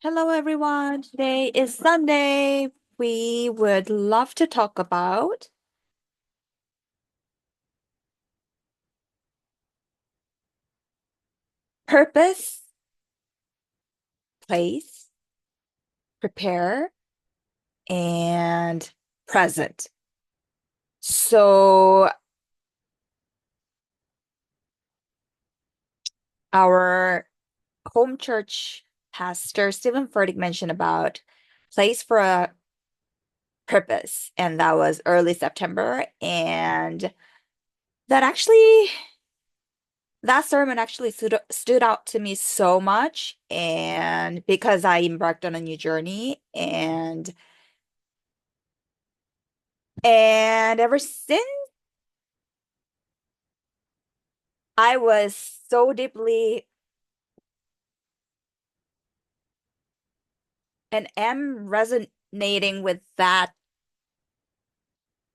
Hello, everyone. Today is Sunday. We would love to talk about purpose, place, prepare, and present. So, our home church pastor, Stephen Furtick, mentioned about place for a purpose, and that was early September. And that actually that sermon actually stood out to me so much, and because I embarked on a new journey, and ever since I was so deeply and am resonating with that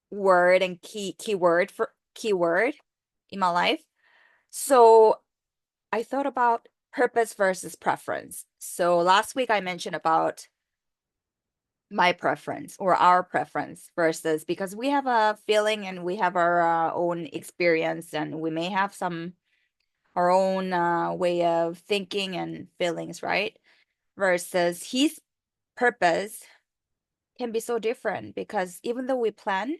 word and keyword in my life. So I thought about purpose versus preference. So last week I mentioned about my preference or our preference versus, because we have a feeling and we have our own experience, and we may have some our own way of thinking and feelings, right? Versus his purpose can be so different, because even though we plan,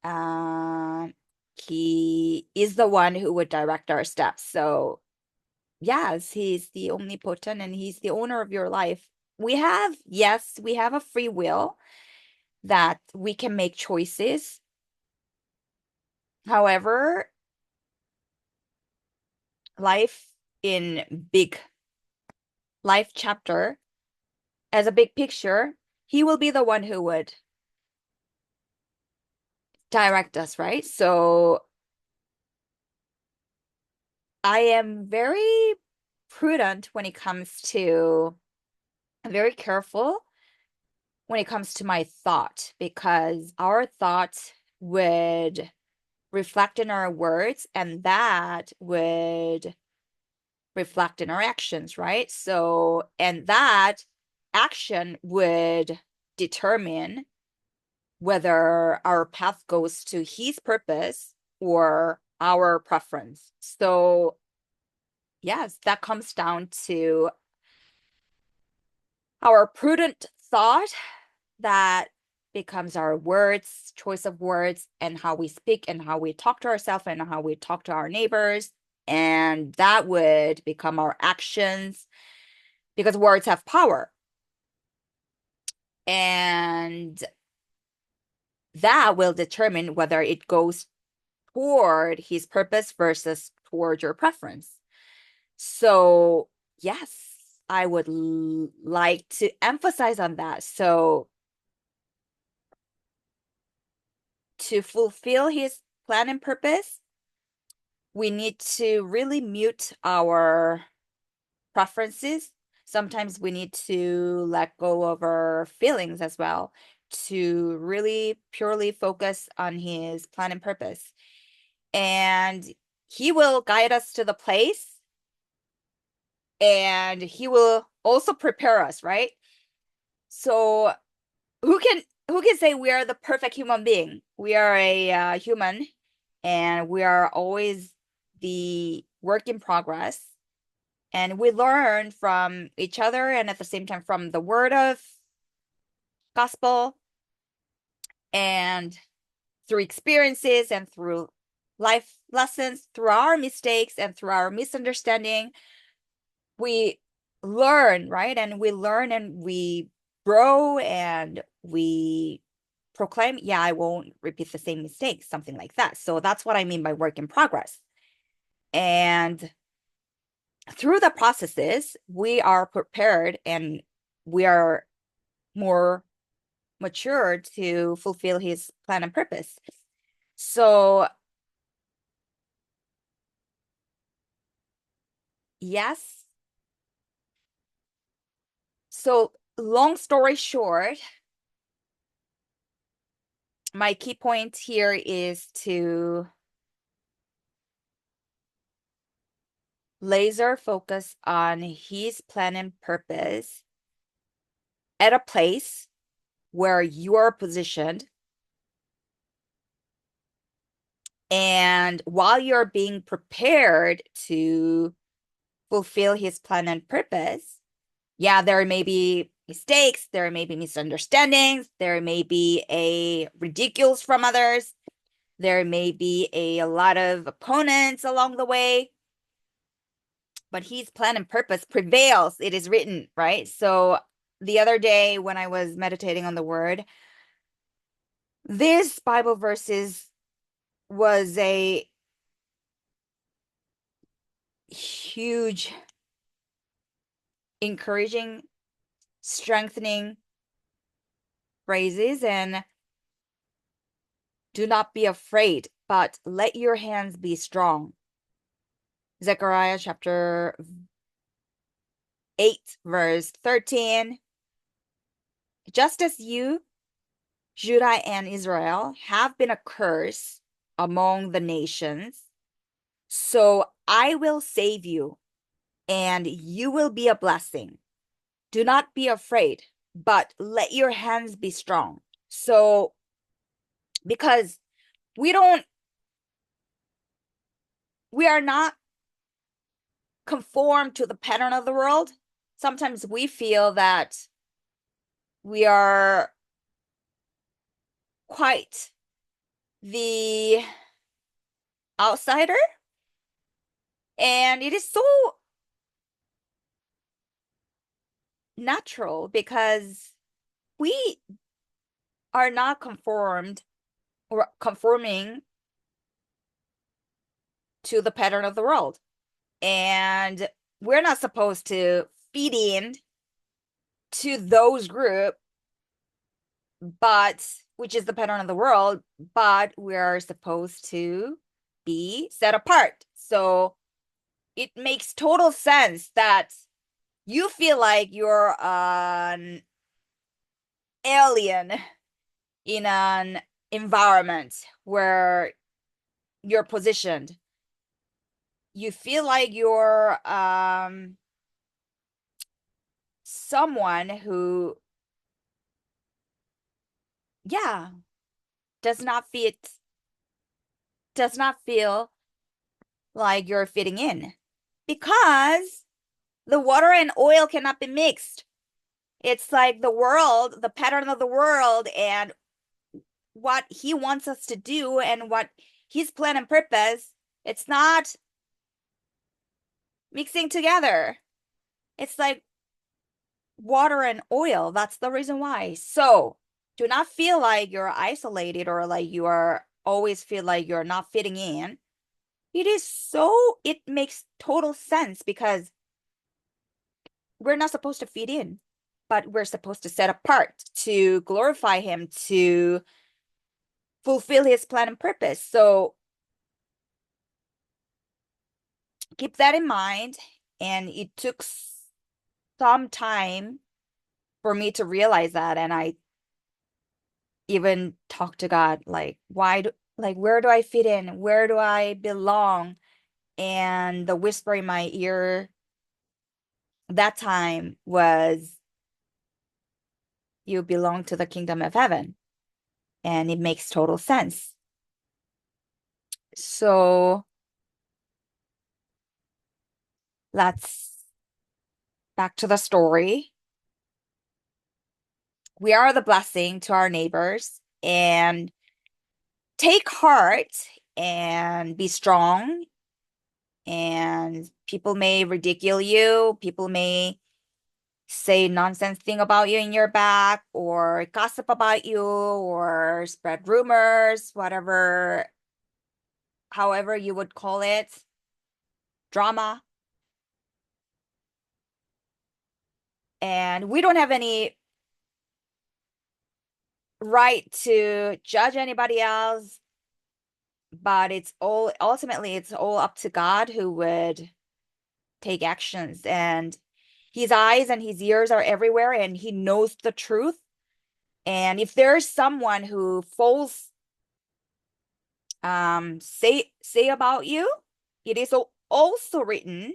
uh, he is the one who would direct our steps. So yes, he's the omnipotent and he's the owner of your life. Yes, we have a free will that we can make choices. However, life in big life chapter, as a big picture, he will be the one who would direct us, right? So I am very prudent when it comes to, I'm very careful when it comes to my thought, because our thoughts would reflect in our words, and that would reflect in our actions, right? So, and that action would determine whether our path goes to his purpose or our preference. So, yes, that comes down to our prudent thought that becomes our words, choice of words, and how we speak and how we talk to ourselves and how we talk to our neighbors. And that would become our actions, because words have power. And that will determine whether it goes toward his purpose versus toward your preference. So, yes, I would like to emphasize on that. So, to fulfill his plan and purpose, we need to really mute our preferences. Sometimes we need to let go of our feelings as well to really purely focus on his plan and purpose. And he will guide us to the place, and he will also prepare us, right? So who can say we are the perfect human being? We are a human, and we are always the work in progress, and we learn from each other, and at the same time from the word of gospel, and through experiences and through life lessons, through our mistakes and through our misunderstanding, we learn, right? And we learn and we grow, and we proclaim, yeah, I won't repeat the same mistakes, something like that. So that's what I mean by work in progress. And through the processes, we are prepared and we are more mature to fulfill his plan and purpose. So, yes. So, long story short, my key point here is to laser focus on his plan and purpose at a place where you're positioned, and while you're being prepared to fulfill his plan and purpose, yeah, there may be mistakes, there may be misunderstandings, there may be a ridiculous from others, there may be a lot of opponents along the way, but his plan and purpose prevails. It is written, right? So the other day when I was meditating on the word, this Bible verses was a huge encouraging, strengthening phrases. And do not be afraid, but let your hands be strong. Zechariah chapter 8, verse 13. Just as you, Judah and Israel, have been a curse among the nations, so I will save you, and you will be a blessing. Do not be afraid, but let your hands be strong. So, because we are not conformed to the pattern of the world. Sometimes we feel that we are quite the outsider, and it is so natural because we are not conformed or conforming to the pattern of the world, and we're not supposed to feed in to those group, but which is the pattern of the world, but we're supposed to be set apart. So it makes total sense that you feel like you're an alien in an environment where you're positioned. You feel like you're someone who, yeah, does not feel like you're fitting in, because the water and oil cannot be mixed. It's like the world, the pattern of the world, and what he wants us to do and what his plan and purpose, it's not mixing together. It's like water and oil. That's the reason why. So do not feel like you're isolated or like you are always feel like you're not fitting in. It makes total sense because we're not supposed to fit in, but we're supposed to set apart to glorify him, to fulfill his plan and purpose. So keep that in mind. And it took some time for me to realize that. And I even talked to God, like, where do I fit in? Where do I belong? And the whisper in my ear that time was, you belong to the kingdom of heaven. And it makes total sense. So let's back to the story. We are the blessing to our neighbors, and take heart and be strong. And people may ridicule you, people may say nonsense thing about you in your back, or gossip about you, or spread rumors, whatever, however you would call it, drama. And we don't have any right to judge anybody else, but ultimately it's all up to God, who would take actions. And his eyes and his ears are everywhere, and he knows the truth. And if there's someone who falls say about you, it is also written,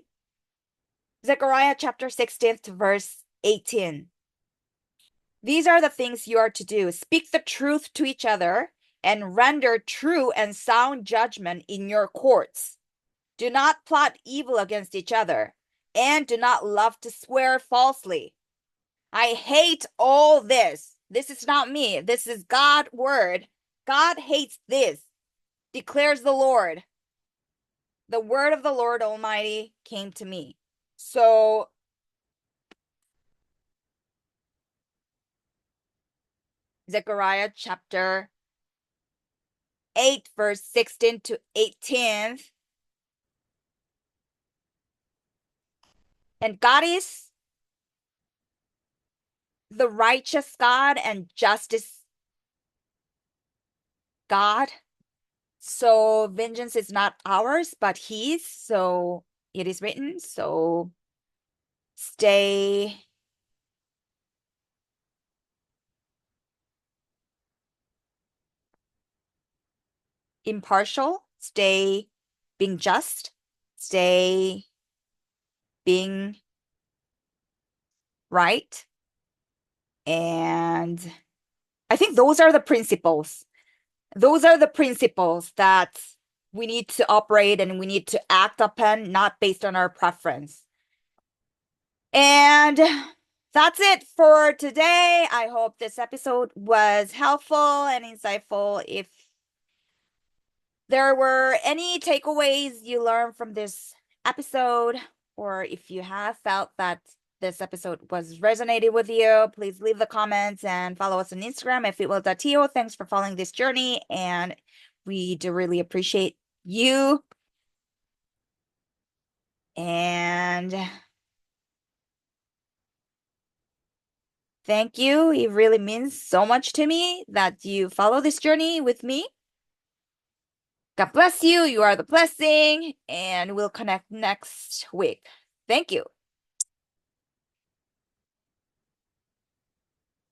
Zechariah chapter 16 verse 18. These are the things you are to do. Speak the truth to each other and render true and sound judgment in your courts. Do not plot evil against each other, and do not love to swear falsely. I hate all this. This is not me. This is God's word. God hates this, declares the Lord. The word of the Lord Almighty came to me. So Zechariah chapter 8, verse 16 to 18. And God is the righteous God and justice God. So vengeance is not ours, but his. So it is written. So stay impartial, stay being just, stay being right. And I think those are the principles. Those are the principles that we need to operate and we need to act upon, not based on our preference. And that's it for today. I hope this episode was helpful and insightful. If there were any takeaways you learned from this episode, or if you have felt that this episode was resonated with you, please leave the comments and follow us on Instagram at fitwell.to. Thanks for following this journey, and we do really appreciate you. And thank you. It really means so much to me that you follow this journey with me. God bless you. You are the blessing, and we'll connect next week. Thank you.